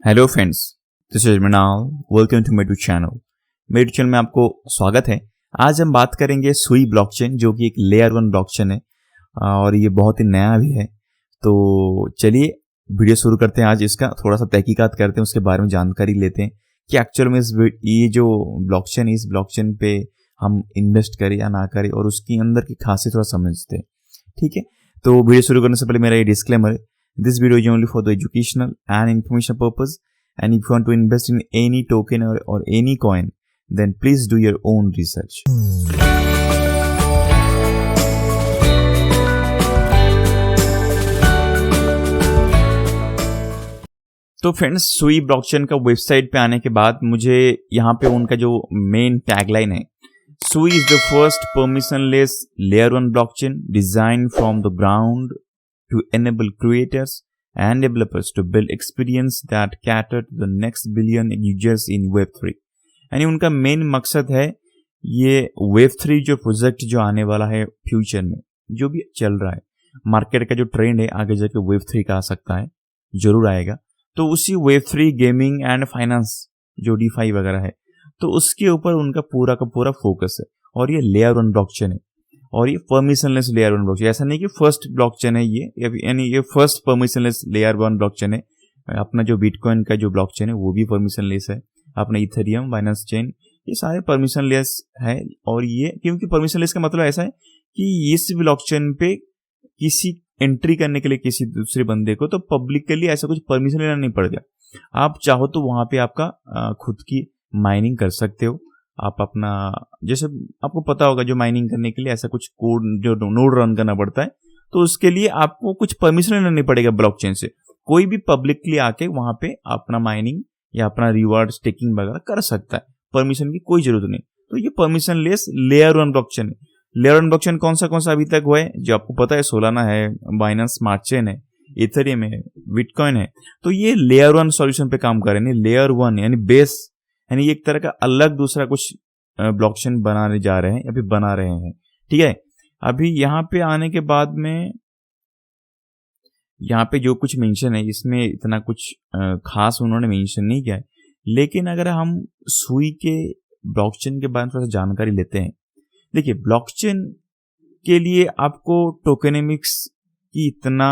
Hello friends, this is Mrinal. Welcome to my YouTube channel. मेरे YouTube channel में आपको स्वागत है। आज हम बात करेंगे सुई ब्लॉकचेन, जो कि एक लेयर 1 ब्लॉकचेन है और ये बहुत ही नया भी है। तो चलिए वीडियो शुरू करते हैं। आज इसका थोड़ा सा तहकीकात करते हैं, उसके बारे में जानकारी लेते हैं कि एक्चुअल में ये जो ब्लॉकचेन है, इस ब्लॉकचेन पे हम इन्वेस्ट करें या ना करें और उसकी अंदर की खासियत थोड़ा समझते हैं। ठीक है, तो वीडियो शुरू करने से पहले मेरा ये डिस्क्लेमर है, this video is only for the educational and information purpose, and if you want to invest in any token or any coin, then please do your own research. तो फ्रेंड्स, सुई blockchain का website पे आने के बाद मुझे यहाँ पे उनका जो मेन टैगलाइन है, सुई is the first permissionless layer 1 blockchain design from the ground to enable creators and developers to build experience that cater to the next billion users in Web3। यानी उनका मेन मकसद है ये Web3 जो project जो आने वाला है फ्यूचर में, जो भी चल रहा है मार्केट का जो ट्रेंड है, आगे जाके Web3 का आ सकता है, जरूर आएगा। तो उसी Web3 गेमिंग एंड फाइनेंस जो DeFi वगैरह है, तो उसके ऊपर उनका पूरा का पूरा फोकस है। और ये लेयर 1 ब्लॉकचेन है और ये परमिशनलेस लेयर 1 ब्लॉकचेन, ऐसा नहीं कि फर्स्ट ब्लॉकचेन है ये, यानी ये फर्स्ट परमिशनलेस लेयर 1 ब्लॉकचेन है। अपना जो बिटकॉइन का जो ब्लॉकचेन है वो भी परमिशनलेस है, अपना इथेरियम, बाइनेंस चेन, ये सारे परमिशनलेस है। और ये क्योंकि परमिशनलेस का मतलब ऐसा है कि इस ब्लॉकचेन पे किसी एंट्री करने के लिए किसी दूसरे बंदे को तो पब्लिकली ऐसा कुछ परमिशन लेना नहीं पड़ेगा। आप चाहो तो वहां पे आपका खुद की माइनिंग कर सकते हो। आप अपना, जैसे आपको पता होगा, जो माइनिंग करने के लिए ऐसा कुछ कोड जो नोड रन करना पड़ता है, तो उसके लिए आपको कुछ परमिशन लेना नहीं पड़ेगा ब्लॉकचेन से। कोई भी पब्लिकली आके वहां पे अपना माइनिंग या अपना रिवार्ड स्टेकिंग वगैरह कर सकता है, परमिशन की कोई जरूरत नहीं। तो ये परमिशन लेस लेयर 1 ब्लॉकचेन है। लेयर 1 ब्लॉकचेन कौन सा अभी तक हुआ है, जो आपको पता है, सोलाना है, बाइनेंस स्मार्ट चेन है, इथेरियम है, बिटकॉइन है। तो ये लेयर 1 सॉल्यूशन पे काम कर रहे हैं। लेयर 1 यानी बेस, यानी एक तरह का अलग दूसरा कुछ ब्लॉकचेन बनाने जा रहे हैं या फिर बना रहे हैं। ठीक है, अभी यहाँ पे आने के बाद में यहाँ पे जो कुछ मेंशन है, इसमें इतना कुछ खास उन्होंने मेंशन नहीं किया है। लेकिन अगर हम सुई के ब्लॉकचेन के बारे में थोड़ा सा जानकारी लेते हैं, देखिए ब्लॉकचेन के लिए आपको टोकेनोमिक्स की इतना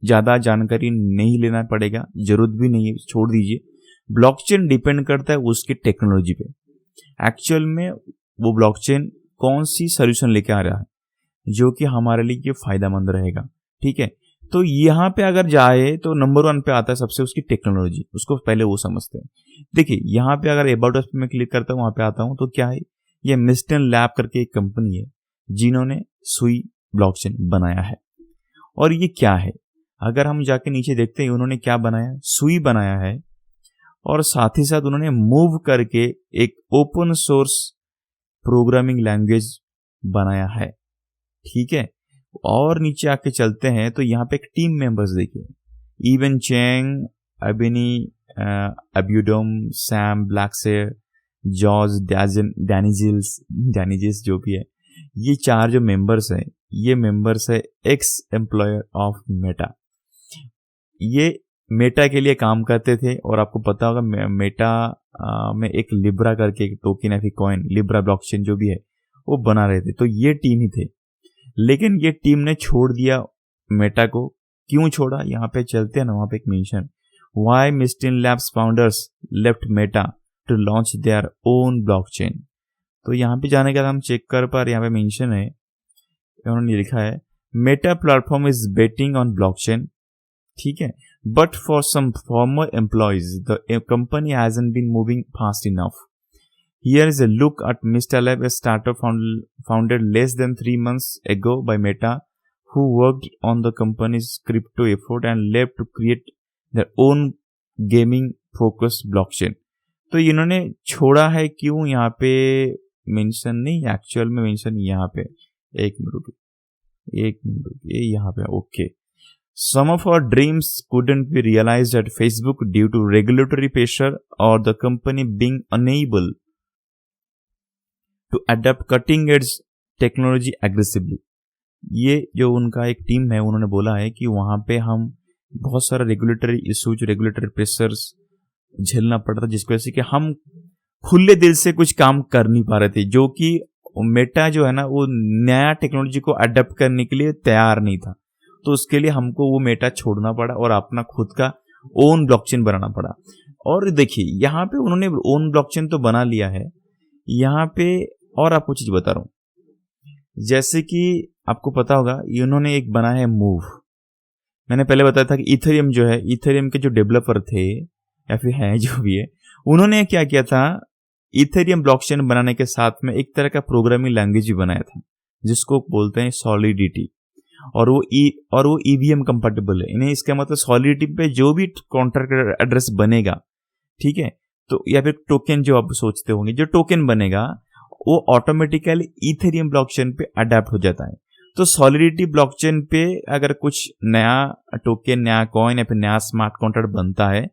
ज्यादा जानकारी नहीं लेना पड़ेगा, जरूरत भी नहीं है, छोड़ दीजिए। ब्लॉकचेन डिपेंड करता है उसकी टेक्नोलॉजी पे, एक्चुअल में वो ब्लॉकचेन कौन सी सॉल्यूशन लेके आ रहा है जो कि हमारे लिए फायदेमंद रहेगा। ठीक है, तो यहाँ पे अगर जाए तो नंबर 1 पे आता है सबसे उसकी टेक्नोलॉजी, उसको पहले वो समझते हैं। देखिए यहाँ पे अगर अबाउट अस पे मैं क्लिक करता हूँ, वहां पे आता हूँ, तो क्या है, ये मिस्टन लैब करके एक कंपनी है जिन्होंने सुई ब्लॉकचेन बनाया है। और ये क्या है, अगर हम जाके नीचे देखते हैं उन्होंने क्या बनाया, सुई बनाया है और साथ ही साथ उन्होंने मूव करके एक ओपन सोर्स प्रोग्रामिंग लैंग्वेज बनाया है। ठीक है, और नीचे आके चलते हैं तो यहाँ पे एक टीम मेंबर्स देखिए, even Cheng, Ashwini, अब्यूडम, Sam ब्लैकसेर, George डैनिजिल्स जो भी है, ये 4 जो मेंबर्स हैं, ये मेंबर्स है एक्स एम्प्लॉयर ऑफ मेटा। ये मेटा के लिए काम करते थे और आपको पता होगा मेटा में एक लिब्रा करके एक टोकन है, कॉइन, लिब्रा ब्लॉकचेन जो भी है, वो बना रहे थे। तो ये टीम ही थे, लेकिन ये टीम ने छोड़ दिया मेटा को। क्यों छोड़ा, यहाँ पे चलते हैं ना, वहां पे एक mention, why Mysten Labs founders left Meta to launch their own blockchain. तो यहाँ पे जाने के बाद हम चेक कर पा रहे, यहाँ पे मेंशन है, उन्होंने लिखा है, Meta platform is betting on blockchain. ठीक है, but for some former employees, the company hasn't been moving fast enough. Here is a look at Mr. Lab, a startup founded less than 3 months ago by Meta, who worked on the company's crypto effort and left to create their own gaming-focused blockchain. तो इन्होंने छोड़ा है क्यों, यहाँ पे mention नहीं, actual में mention यहाँ पे, एक मिनट रुकिए, यहाँ पे, okay. Some of our dreams couldn't be realized at Facebook due to regulatory pressure or the company being unable to adapt cutting-edge technology aggressively. ये जो उनका एक टीम है, उन्होंने बोला है कि वहां पे हम बहुत सारा रेगुलेटरी इशूज, रेगुलेटरी प्रेशर्स झेलना पड़ रहा था, जिसकी वजह से कि हम खुले दिल से कुछ काम कर नहीं पा रहे थे, जो कि मेटा जो है ना वो नया टेक्नोलॉजी को अडेप्ट करने के लिए तैयार नहीं था। तो उसके लिए हमको वो मेटा छोड़ना पड़ा और अपना खुद का ओन ब्लॉकचेन बनाना पड़ा। और देखिए यहाँ पे उन्होंने ओन ब्लॉकचेन तो बना लिया है। यहाँ पे और आपको चीज बता रहा हूँ, जैसे कि आपको पता होगा इन्होंने एक बना है मूव। मैंने पहले बताया था कि इथेरियम जो है, इथेरियम के जो डेवलपर थे या फिर हैं जो भी है, उन्होंने क्या किया था, इथेरियम ब्लॉकचेन बनाने के साथ में एक तरह का प्रोग्रामिंग लैंग्वेज भी बनाया था जिसको बोलते हैं सॉलिडिटी। और वो ईवीएम कंपेटेबल है। इन्हें इसका मतलब सॉलिडिटी पे जो भी कॉन्ट्रैक्ट एड्रेस बनेगा, ठीक है, तो या फिर टोकन जो आप सोचते होंगे, जो टोकन बनेगा वो ऑटोमेटिकली इथेरियम ब्लॉकचेन पे अडेप्ट हो जाता है। तो सॉलिडिटी ब्लॉकचेन पे अगर कुछ नया टोकन, नया कॉइन या फिर नया स्मार्ट कॉन्ट्रैक्ट बनता है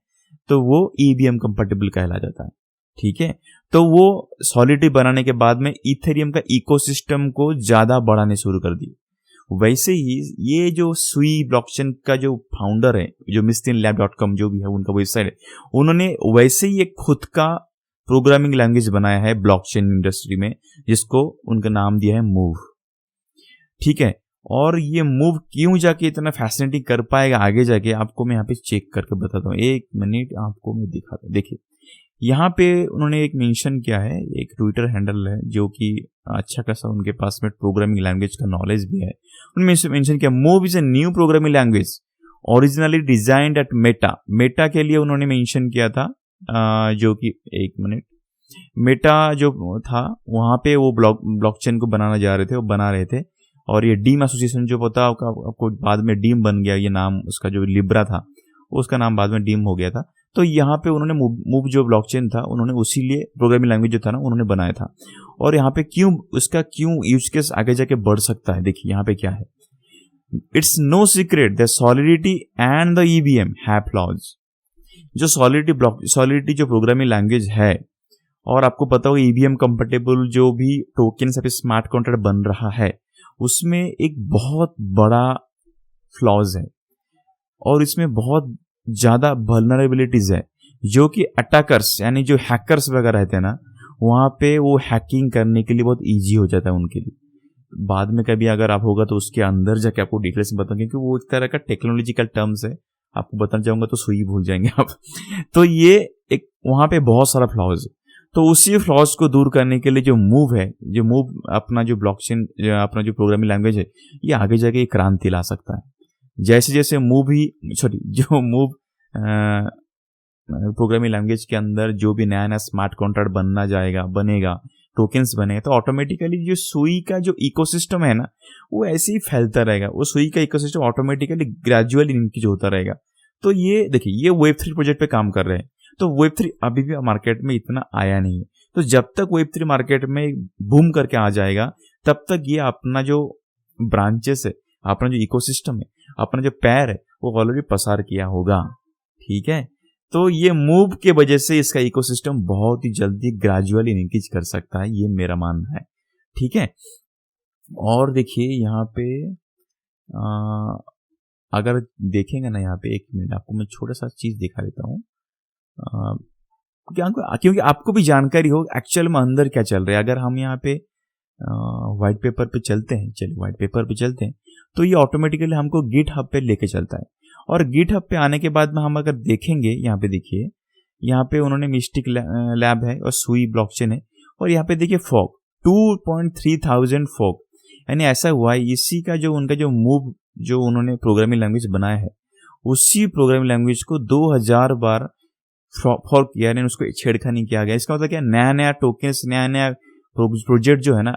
तो वो ईवीएम कंपेटेबल कहला जाता है, ठीक है। तो वो सॉलिडिटी बनाने के बाद में इथेरियम का इकोसिस्टम को ज्यादा बढ़ाने शुरू कर दी। वैसे ही ये जो सुई ब्लॉकचेन का जो फाउंडर है, जो mistinlab.com जो भी है उनका वेबसाइट है, उन्होंने वैसे ही एक खुद का प्रोग्रामिंग लैंग्वेज बनाया है ब्लॉकचेन इंडस्ट्री में, जिसको उनका नाम दिया है मूव, ठीक है। और ये मूव क्यों जाके इतना फैसिनेटिंग कर पाएगा आगे जाके, आपको मैं यहाँ पे चेक करके बताता हूँ। एक मिनट आपको मैं दिखाता हूँ। देखिए यहाँ पे उन्होंने एक मेंशन किया है, एक ट्विटर हैंडल है जो कि अच्छा खासा उनके पास में प्रोग्रामिंग लैंग्वेज का नॉलेज भी है। उन्होंने मेंशन किया Move is a new programming language originally designed at Meta. Meta के लिए उन्होंने मेंशन किया था, जो कि एक मिनट, मेटा जो था वहां पे वो ब्लॉकचेन को बनाना जा रहे थे, वो बना रहे थे। और ये डीम एसोसिएशन जो पता आपको बाद में डीम बन गया, ये नाम उसका जो लिब्रा था उसका नाम बाद में डीम हो गया था। तो यहाँ पे उन्होंने मूव जो ब्लॉकचेन था उन्होंने उसी लिए प्रोग्रामिंग लैंग्वेज जो था ना उन्होंने बनाया था। और यहाँ पे क्यों यूज केस आगे जाके बढ़ सकता है, देखिए यहाँ पे क्या है, it's no secret the Solidity and the EVM have flaws. जो सॉलिडिटी जो प्रोग्रामिंग लैंग्वेज है, और आपको पता हो ईवीएम कंपेटेबल जो भी टोकन से स्मार्ट कॉन्ट्रैक्ट बन रहा है उसमें एक बहुत बड़ा फ्लॉज है और इसमें बहुत ज्यादा वल्नरेबिलिटीज है, जो कि अटैकर्स यानी जो हैकर्स वगैरह रहते हैं ना, वहां पे वो हैकिंग करने के लिए बहुत इजी हो जाता है उनके लिए। बाद में कभी अगर आप होगा तो उसके अंदर जाके आपको डिटेल्स में बताऊंगा, क्योंकि वो एक तरह का टेक्नोलॉजिकल टर्म्स है, आपको बताना चाहूंगा तो सुई भूल जाएंगे आप। तो ये एक वहां पे बहुत सारा फ्लॉज है। तो उसी फ्लॉज को दूर करने के लिए जो मूव है, जो मूव अपना जो ब्लॉकचेन अपना जो प्रोग्रामिंग लैंग्वेज है, ये आगे जाके एक क्रांति ला सकता है। जैसे जैसे जो मूव प्रोग्रामिंग लैंग्वेज के अंदर जो भी नया नया स्मार्ट कॉन्ट्रैक्ट बनेगा, टोकन्स बने, तो ऑटोमेटिकली जो सुई का जो इकोसिस्टम है ना वो ऐसे ही फैलता रहेगा। वो सुई का इकोसिस्टम ऑटोमेटिकली ग्रेजुअली इंक्रीज होता रहेगा। तो ये देखिए, ये Web3 प्रोजेक्ट पे काम कर रहे हैं। तो Web3 अभी भी मार्केट में इतना आया नहीं है। तो जब तक Web3 मार्केट में बूम करके आ जाएगा तब तक ये अपना जो ब्रांचेस है, अपना जो इकोसिस्टम है, अपना जो पैर है, वो ऑलरेडी पसार किया होगा, ठीक है। तो ये मूव के वजह से इसका इकोसिस्टम बहुत ही जल्दी ग्रेजुअली इंक्रीज कर सकता है, ये मेरा मानना है, ठीक है। और देखिए यहाँ पे अगर देखेंगे ना, यहाँ पे एक मिनट आपको मैं छोटा सा चीज दिखा देता हूँ, क्योंकि आपको भी जानकारी हो एक्चुअल में अंदर क्या चल रहा है। अगर हम यहाँ पे व्हाइट पेपर पे चलते हैं, चलिए व्हाइट पेपर पे चलते हैं, तो ये ऑटोमेटिकली हमको गिटहब पे लेके चलता है। और गिटहब पे आने के बाद में हम अगर देखेंगे, यहाँ पे देखिए, यहाँ पे उन्होंने मिस्टिक लैब है और सुई ब्लॉकचेन है, और यहाँ पे देखिए फॉग 2,300 फॉग, यानी ऐसा हुआ है इसी का जो उनका जो मूव जो उन्होंने प्रोग्रामिंग लैंग्वेज बनाया है, उसी प्रोग्रामिंग लैंग्वेज को 2000 बार फॉर्क किया, यानी उसको छेड़खानी किया गया। इसका मतलब क्या, नया नया टोकन्स, नया नया प्रोजेक्ट जो है ना,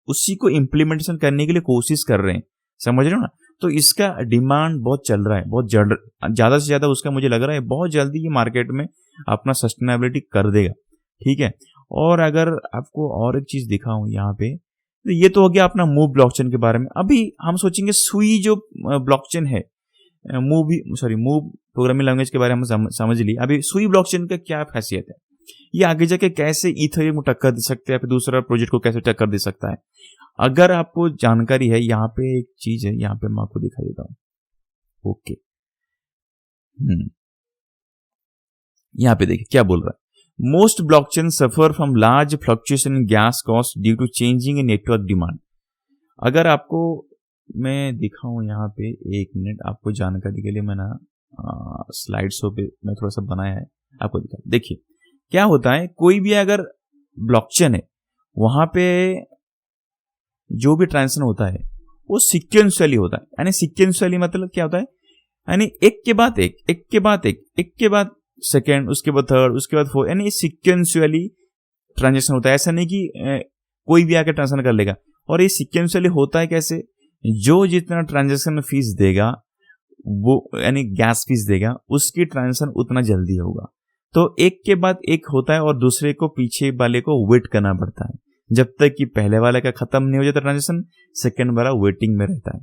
उसी को इम्प्लीमेंटेशन करने के लिए कोशिश कर रहे हैं, समझ रहे हो ना। तो इसका डिमांड बहुत चल रहा है, बहुत ज्यादा से ज्यादा उसका मुझे लग रहा है बहुत जल्दी ये मार्केट में अपना सस्टेनेबिलिटी कर देगा, ठीक है। और अगर आपको और एक चीज दिखाऊं यहाँ पे, तो ये तो हो गया अपना मूव ब्लॉकचेन के बारे में। अभी हम सोचेंगे सुई जो ब्लॉकचेन है, मूव प्रोग्रामिंग लैंग्वेज के बारे में हम समझ ली। अभी सुई ब्लॉकचेन का क्या खासियत है, ये आगे जाके कैसे इथेरियम को टक्कर दे सकते हैं, फिर दूसरा प्रोजेक्ट को कैसे टक्कर दे सकता है, अगर आपको जानकारी है, यहाँ पे एक चीज है, यहाँ पे मैं आपको दिखा देता हूँ। ओके, यहाँ पे देखिए क्या बोल रहा है, most blockchain suffer from large fluctuation in gas cost due to changing in network demand. अगर आपको मैं दिखाऊं यहाँ पे, एक मिनट आपको जानकारी के लिए मैंने स्लाइड शो पे मैं थोड़ा सा बनाया है, आपको दिखा। देखिए क्या होता है, कोई भी अगर ब्लॉकचेन है वहां पे जो भी ट्रांजेक्शन होता है वो सीक्वेंशियली होता है। यानी सीक्वेंशियली मतलब क्या होता है, यानी एक के बाद एक, एक के बाद एक, एक के बाद सेकेंड, उसके बाद थर्ड, उसके बाद फोर्थ, यानी सीक्वेंशियली ट्रांजेक्शन होता है। ऐसा नहीं कि कोई भी आकर ट्रांजेक्शन कर लेगा। और ये सीक्वेंशियली होता है कैसे, जो जितना ट्रांजेक्शन फीस देगा वो, यानी गैस फीस देगा, उसकी ट्रांजेक्शन उतना जल्दी होगा। तो एक के बाद एक होता है और दूसरे को, पीछे वाले को वेट करना पड़ता है जब तक कि पहले वाले का खत्म नहीं हो जाता ट्रांजेक्शन, सेकेंड वाला वेटिंग में रहता है।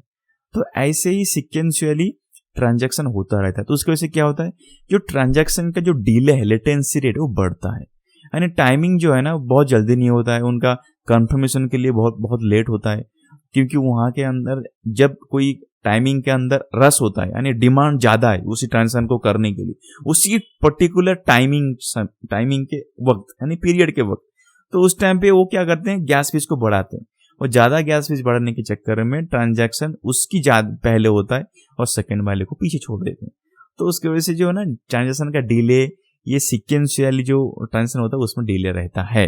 तो ऐसे ही सीक्वेंशियली ट्रांजैक्शन होता रहता है। तो उसकी वजह से क्या होता है, जो ट्रांजैक्शन का जो डिले है, लेटेंसी रेट, वो बढ़ता है। यानी टाइमिंग जो है ना बहुत जल्दी नहीं होता है, उनका कंफर्मेशन के लिए बहुत बहुत लेट होता है, क्योंकि वहां के अंदर जब कोई टाइमिंग के अंदर रस होता है, यानी डिमांड ज्यादा है उसी ट्रांजेक्शन को करने के लिए, उसी पर्टिकुलर टाइमिंग के वक्त, यानी पीरियड के वक्त, तो उस टाइम पे वो क्या करते हैं, गैस फीस को बढ़ाते हैं। और ज्यादा गैस फीस बढ़ाने के चक्कर में ट्रांजैक्शन उसकी ज्यादा पहले होता है और सेकंड वाले को पीछे छोड़ देते हैं। तो उसकी वजह से जो है ना ट्रांजैक्शन का डिले, ये सीक्वेंशियली जो ट्रांजैक्शन होता है उसमें डिले रहता है।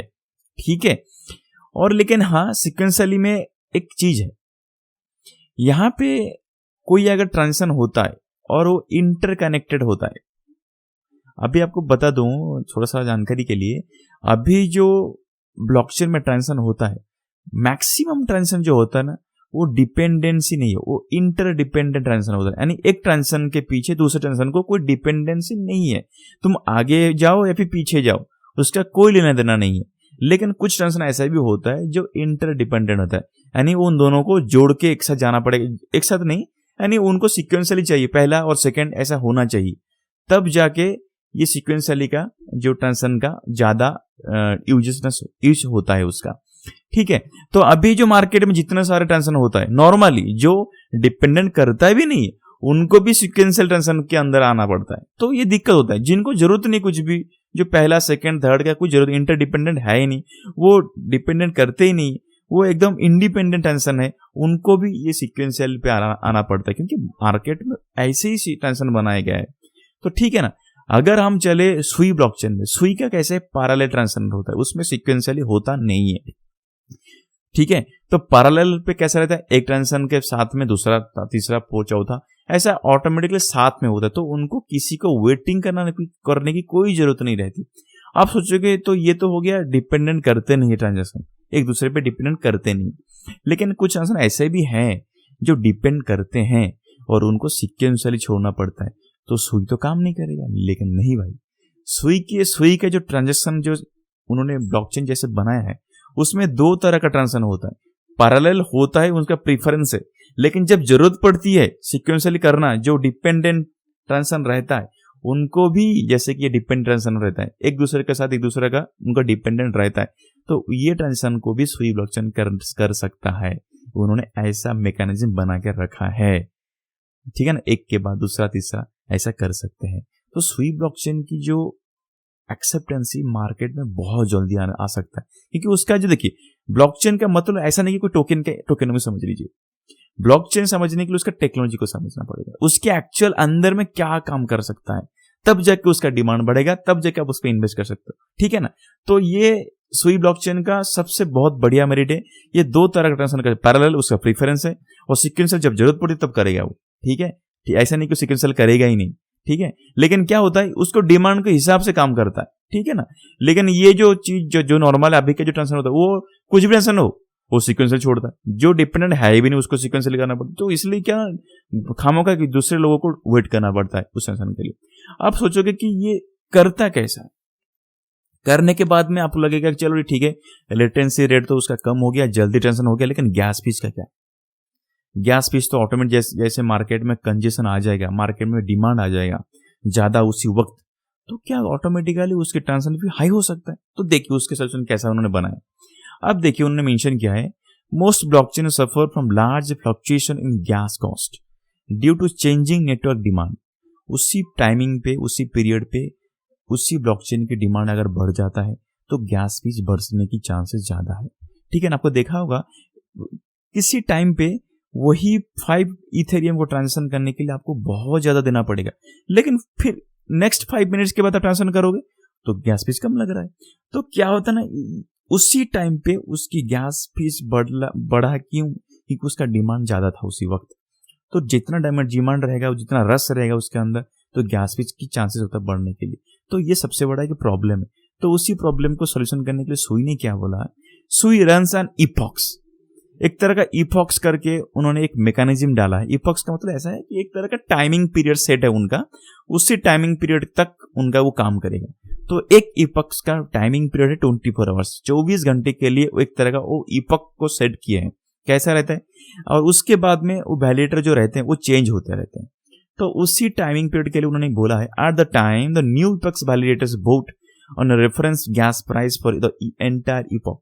ठीक है। और लेकिन हाँ, सीक्वेंशियली में एक चीज है, यहां पे कोई अगर ट्रांजैक्शन होता है और वो इंटरकनेक्टेड होता है, अभी आपको बता दूं थोड़ा सा जानकारी के लिए, अभी जो ब्लॉकचेन में ट्रांजैक्शन होता है, मैक्सिमम ट्रांजैक्शन जो होता है ना, वो डिपेंडेंसी नहीं है, वो इंटर डिपेंडेंट ट्रांजैक्शन होता है। यानी एक ट्रांजैक्शन के पीछे दूसरे ट्रांजैक्शन को कोई डिपेंडेंसी नहीं है, तुम आगे जाओ या फिर पीछे जाओ, उसका कोई लेना देना नहीं है। लेकिन कुछ ट्रांजैक्शन ऐसा भी होता है जो इंटर डिपेंडेंट होता है, यानी उन दोनों को जोड़ के एक साथ जाना पड़ेगा, एक साथ नहीं, यानी उनको सिक्वेंशियली चाहिए, पहला और सेकंड ऐसा होना चाहिए, तब जाके ये सिक्वेंशियली का जो ट्रांजैक्शन का ज्यादा यूज होता है उसका। ठीक है। तो अभी जो मार्केट में जितने सारे ट्रांजैक्शन होता है, नॉर्मली जो डिपेंडेंट करता है भी नहीं, उनको भी सिक्वेंशियल ट्रांजैक्शन के अंदर आना पड़ता है। तो ये दिक्कत होता है, जिनको जरूरत नहीं कुछ भी, जो पहला सेकंड थर्ड का कुछ जरूरत, इंटर डिपेंडेंट है ही नहीं, वो डिपेंडेंट करते ही नहीं, वो एकदम इंडिपेंडेंट ट्रांजैक्शन है, उनको भी ये सिक्वेंशियल पे आना पड़ता है, क्योंकि मार्केट में ऐसे ही ट्रांजैक्शन बनाया गया है। तो ठीक है ना। अगर हम चले सुई ब्लॉकचेन में, सुई का कैसे पैरेलल ट्रांजैक्शन होता है, उसमें सिक्वेंशियली होता नहीं है। ठीक है। तो पैरेलल पे कैसा रहता है, एक ट्रांजैक्शन के साथ में दूसरा, तीसरा, चौथा, ऐसा ऑटोमेटिकली साथ में होता है। तो उनको किसी को वेटिंग करने की कोई जरूरत नहीं रहती। आप सोचोगे तो ये तो हो गया डिपेंडेंट करते नहीं ट्रांजैक्शन, एक दूसरे पे डिपेंडेंट करते नहीं। लेकिन कुछ ट्रांजैक्शन ऐसे भी हैं जो डिपेंड करते हैं और उनको सिक्वेंशियली छोड़ना पड़ता है। तो सुई तो काम नहीं करेगा। लेकिन नहीं भाई, सुई के जो ट्रांजैक्शन जो उन्होंने ब्लॉकचेन जैसे बनाया है, उसमें दो तरह का ट्रांजैक्शन होता है। पैरेलल होता है, उनका प्रीफरेंस है, लेकिन जब जरूरत पड़ती है सिक्वेंशियली करना, जो डिपेंडेंट ट्रांजैक्शन रहता है उनको भी, जैसे कि ये डिपेंडेंट ट्रांजैक्शन रहता है, एक दूसरे के साथ एक दूसरे का उनका डिपेंडेंट रहता है, तो ये ट्रांजैक्शन को भी सुई ब्लॉकचेन कर सकता है। उन्होंने ऐसा मैकेनिज्म बना के रखा है। ठीक है ना, एक के बाद दूसरा, तीसरा ऐसा कर सकते हैं। तो सुई ब्लॉकचेन की जो एक्सेप्टेंसी मार्केट में बहुत जल्दी आ सकता है, क्योंकि उसका जो देखिए, ब्लॉकचेन का मतलब ऐसा नहीं कि कोई टोकन में समझ लीजिए। ब्लॉकचेन समझने के लिए उसका टेक्नोलॉजी को समझना पड़ेगा, उसके एक्चुअल अंदर में क्या काम कर सकता है, तब जाके उसका डिमांड बढ़ेगा, तब जाके आप उस पर इन्वेस्ट कर सकते हो। ठीक है ना। तो ये सुई ब्लॉकचेन का सबसे बहुत बढ़िया मेरिट है, ये दो तरह का ट्रांजैक्शन का पैरेलल उसका प्रीफरेंस है, और सिक्वेंशियल जब जरूरत पड़ती तब करेगा वो। ठीक है। ऐसा नहीं कि सिक्वेंशियल करेगा ही नहीं। ठीक है। लेकिन क्या होता है, उसको डिमांड के हिसाब से काम करता है। ठीक है ना। लेकिन ये जो चीज जो नॉर्मल अभी का जो ट्रांजैक्शन होता है, वो कुछ भी ट्रांजैक्शन हो वो सिक्वेंशियल छोड़ता है, जो डिपेंडेंट है भी नहीं उसको सिक्वेंशियल करना पड़ता है। तो इसलिए क्या खामों का कि दूसरे लोगों को वेट करना पड़ता है उस ट्रांजैक्शन के लिए। आप सोचोगे कि ये करता कैसा है, करने के बाद में आपको लगेगा कि चलो ठीक है, लेटेंसी रेट तो उसका कम हो गया, जल्दी ट्रांजैक्शन हो गया, लेकिन गैस फीस का क्या? गैस फीस तो ऑटोमेटिक जैसे मार्केट में कंजेशन आ जाएगा, मार्केट में डिमांड आ जाएगा ज्यादा उसी वक्त, तो क्या ऑटोमेटिकली उसके ट्रांजैक्शन फी हाई हो सकता है। तो देखिए उसके सोल्यूशन कैसा उन्होंने बनाया। अब देखिए उन्होंने मेंशन किया है, most blockchain suffer from large fluctuation in gas cost due to changing network demand. उसी टाइमिंग पे, उसी पीरियड पे उसी ब्लॉकचेन की डिमांड अगर बढ़ जाता है तो गैस फीस बढ़ने की चांसेस ज़्यादा है। ठीक है ना, आपको देखा होगा किसी टाइम पे वही 5 इथेरियम को ट्रांजेक्शन करने के लिए आपको बहुत ज़्यादा देना पड़ेगा, लेकिन फिर नेक्स्ट 5 मिनट्स के बाद आप ट्रांजेक्शन करोगे तो गैस फीस कम लग रहा है। तो क्या होता है ना, उसी टाइम पे उसकी गैस फीस बढ़ा क्यों? क्योंकि उसका डिमांड ज़्यादा था उसी वक्त। तो जितना डिमांड रहेगा, जितना रस रहेगा उसके अंदर, तो गैस फीस की चांसेस होता है बढ़ने के लिए। तो ये सबसे बड़ा एक प्रॉब्लम है। तो उसी प्रॉब्लम को सोल्यूशन करने के लिए सुई ने क्या बोला है, सुई रन्स एन इपॉक्स, एक तरह का इपॉक्स करके उन्होंने एक मैकेनिज्म डाला है। इपॉक्स का मतलब ऐसा है कि एक तरह का टाइमिंग पीरियड सेट है उनका, उसी टाइमिंग पीरियड तक उनका वो काम करेगा। तो एक इपॉक्स का टाइमिंग पीरियड है 24 आवर्स, 24 घंटे के लिए वो एक तरह का वो इपॉक्स को सेट किया है। कैसा रहता है, और उसके बाद में वो वैलिडेटर जो रहते हैं वो चेंज होते रहते हैं। तो उसी टाइमिंग पीरियड के लिए उन्होंने बोला है, at the time the new epochs validators vote on a reference gas price for the entire epoch.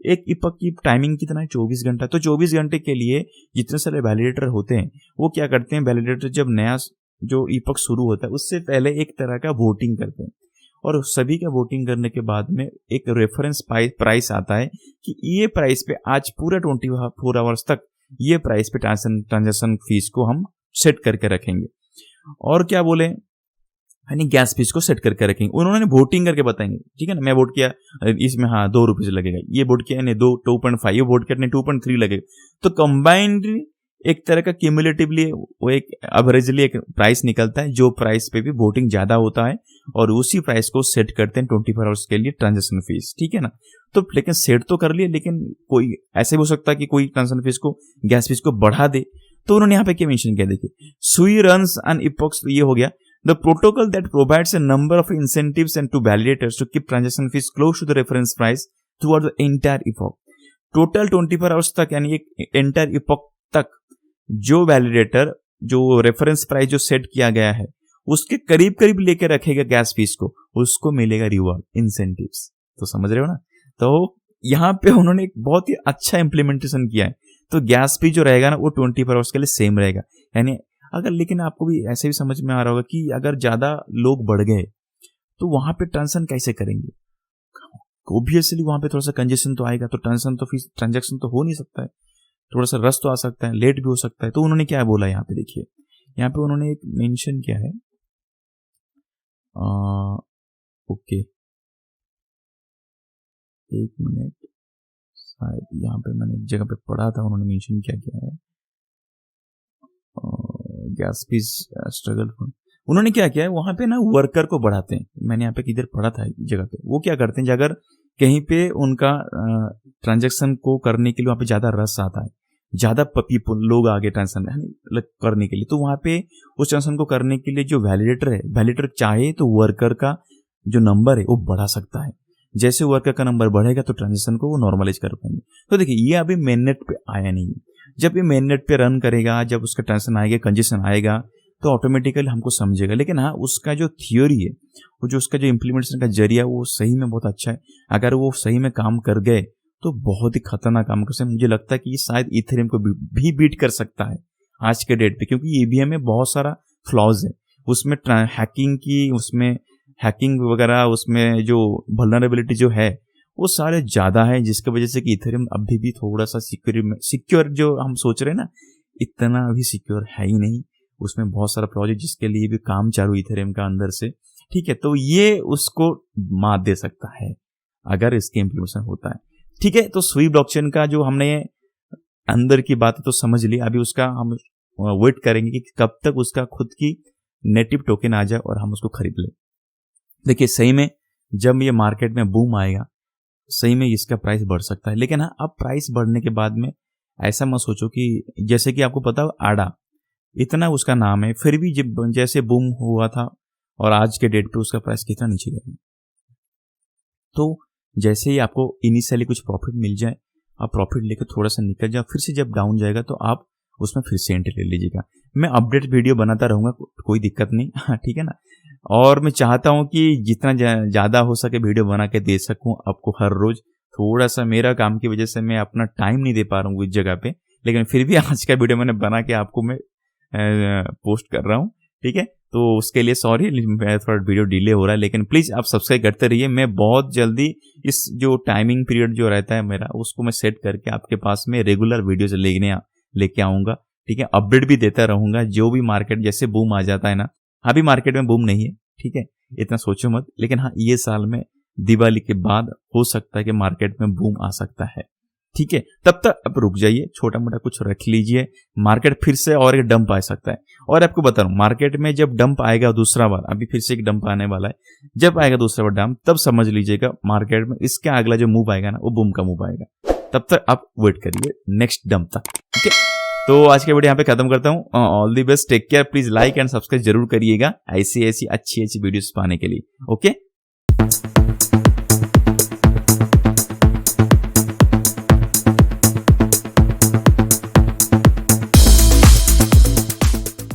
एक इपॉक की टाइमिंग कितना है, 24 घंटा। तो 24 घंटे के लिए जितने सारे वैलिडेटर होते हैं वो क्या करते हैं, वैलिडेटर जब नया जो इपॉक शुरू होता है उससे पहले एक तरह का वोटिंग करते हैं, और सभी का वोटिंग करने के बाद में एक रेफरेंस प्राइस आता है कि ये प्राइस पे आज पूरा 24 आवर्स तक ये प्राइस पे ट्रांजेक्शन फीस को हम सेट करके रखेंगे। और क्या बोले, यानी गैस फीस को सेट करके रखेंगे। उन्होंने वोटिंग करके बताएंगे, ठीक है ना, मैं वोट किया इसमें हाँ 2 रुपये लगेगा, ये वोट किया नहीं 2.5, ये वोट किया नहीं 2.3 लगेगा। तो कंबाइंड एक तरह का क्यूमुलेटिवली वो एक एवरेजली एक प्राइस निकलता है, जो प्राइस पे भी वोटिंग ज्यादा होता है, और उसी प्राइस को सेट करते हैं 24 आवर्स के लिए ट्रांजेक्शन फीस। ठीक है ना, तो लेकिन सेट तो कर लिए, लेकिन कोई ऐसे भी हो सकता है कि कोई ट्रांजेक्शन फीस को, गैस फीस को बढ़ा दे। तो उन्होंने यहाँ पे क्या मेंशन किया, देखिए, सुई रन्स एन इपॉक्स, ये हो गया the protocol that provides a number of incentives and to validators to keep transaction fees close to the reference price throughout the entire epoch. Total 24 hours तक, यानी एक एंटायर इपॉक तक जो validator जो reference price जो set किया गया है उसके करीब करीब लेके रखेगा गैस फीस को, उसको मिलेगा रिवॉर्ड, इंसेंटिव्स। तो समझ रहे हो ना, तो यहाँ पे उन्होंने एक बहुत ही अच्छा इंप्लीमेंटेशन किया है। तो गैस फीस जो रहेगा ना वो 24 आवर्स के लिए सेम रहेगा, यानी अगर, लेकिन आपको भी ऐसे भी समझ में आ रहा होगा कि अगर ज्यादा लोग बढ़ गए तो वहां पे ट्रांजेक्शन कैसे करेंगे, ऑब्वियसली वहां पे थोड़ा सा कंजेशन तो आएगा, तो ट्रांजेक्शन तो हो नहीं सकता है, थोड़ा सा रस तो आ सकता है, लेट भी हो सकता है। तो उन्होंने क्या बोला यहाँ पे, देखिए यहाँ पे उन्होंने एक मेंशन किया है, ओके एक मिनट, शायद यहाँ पे मैंने एक जगह पे पढ़ा था, उन्होंने मेंशन क्या है, गैस फीस स्ट्रगल फंड। उन्होंने क्या किया है वहां पे ना, वर्कर को बढ़ाते हैं। मैंने यहाँ पे किधर पढ़ा था जगह पे, वो क्या करते हैं, अगर कहीं पे उनका ट्रांजैक्शन को करने के लिए वहां पे ज्यादा रस आता है, ज्यादा पीपल लोग आगे ट्रांजेक्शन करने के लिए, तो वहां पे उस ट्रांजेक्शन को करने के लिए जो वैलिडेटर है, वैलिडेटर चाहे तो वर्कर का जो नंबर है वो बढ़ा सकता है। जैसे वर्कर का नंबर बढ़ेगा तो ट्रांजेक्शन को वो नॉर्मलाइज कर पाएंगे। तो देखिए ये अभी मेननेट पे आया नहीं है, जब ये मेननेट पे रन करेगा, जब उसका ट्रांजेक्शन आएगा, कंजेशन आएगा, तो ऑटोमेटिकली हमको समझेगा। लेकिन हाँ, उसका जो थियोरी है, वो जो उसका जो इम्प्लीमेंटेशन का जरिया, वो सही में बहुत अच्छा है। अगर वो सही में काम कर गए तो बहुत ही खतरनाक काम कर सकते। मुझे लगता है कि ये शायद इथेरियम को भी बीट कर सकता है आज के डेट पे, क्योंकि ईवीएम में बहुत सारा फ्लॉज है, उसमें हैकिंग वगैरह, उसमें जो वल्नरेबिलिटी जो है वो सारे ज्यादा है, जिसकी वजह से कि इथेरियम अभी भी थोड़ा सा सिक्योर जो हम सोच रहे हैं ना, इतना अभी सिक्योर है ही नहीं। उसमें बहुत सारा प्रोजेक्ट जिसके लिए भी काम चालू इथेरियम का अंदर से, ठीक है, तो ये उसको मात दे सकता है अगर इसके इम्प्लीमेंटेशन होता है। ठीक है, तो सुई ब्लॉकचेन का जो हमने अंदर की बात तो समझ ली, अभी उसका हम वेट करेंगे कि कब तक उसका खुद की नेटिव टोकन आ जाए और हम उसको खरीद लें। देखिए सही में जब ये मार्केट में बूम आएगा, सही में इसका प्राइस बढ़ सकता है। लेकिन हाँ, अब प्राइस बढ़ने के बाद में ऐसा मत सोचो कि, जैसे कि आपको पता हो आडा, इतना उसका नाम है, फिर भी जब जैसे बूम हुआ था और आज के डेट पे उसका प्राइस कितना नीचे गया। तो जैसे ही आपको इनिशियली कुछ प्रॉफिट मिल जाए, आप प्रॉफिट लेकर थोड़ा सा निकल जाओ, फिर से जब डाउन जाएगा तो आप उसमें फिर से एंट्री ले लीजिएगा। मैं अपडेट वीडियो बनाता रहूंगा, कोई दिक्कत नहीं, ठीक है ना। और मैं चाहता हूं कि जितना ज्यादा हो सके वीडियो बना के दे सकूं आपको हर रोज। थोड़ा सा मेरा काम की वजह से मैं अपना टाइम नहीं दे पा रहा हूँ इस जगह पे, लेकिन फिर भी आज का वीडियो मैंने बना के आपको मैं पोस्ट कर रहा हूँ, ठीक है। तो उसके लिए सॉरी, थोड़ा वीडियो डिले हो रहा है, लेकिन प्लीज़ आप सब्सक्राइब करते रहिए। मैं बहुत जल्दी इस जो टाइमिंग पीरियड जो रहता है मेरा, उसको मैं सेट करके आपके पास में रेगुलर वीडियोज लेके आऊँगा, ठीक है। अपडेट भी देता रहूँगा, जो भी मार्केट जैसे बूम आ जाता है ना, अभी मार्केट में बूम नहीं है, ठीक है, इतना सोचो मत, लेकिन हाँ ये साल में दिवाली के बाद हो सकता है कि मार्केट में बूम आ सकता है, ठीक है। तब तक अब रुक जाइए, छोटा मोटा कुछ रख लीजिए, मार्केट फिर से और एक डंप आ सकता है। और आपको बता रहा हूँ, मार्केट में जब डंप आएगा दूसरा बार, अभी फिर से एक डंप आने वाला है, जब आएगा दूसरा बार डंप, तब समझ लीजिएगा मार्केट में इसका अगला जो मूव आएगा ना, वो बूम का मूव आएगा। तब तक आप वेट करिए नेक्स्ट डंप तक, ठीक है। तो आज के वीडियो यहाँ पे खत्म करता हूँ। All the best, take care, please like and subscribe जरूर करिएगा ऐसी अच्छी वीडियोस पाने के लिए। ओके,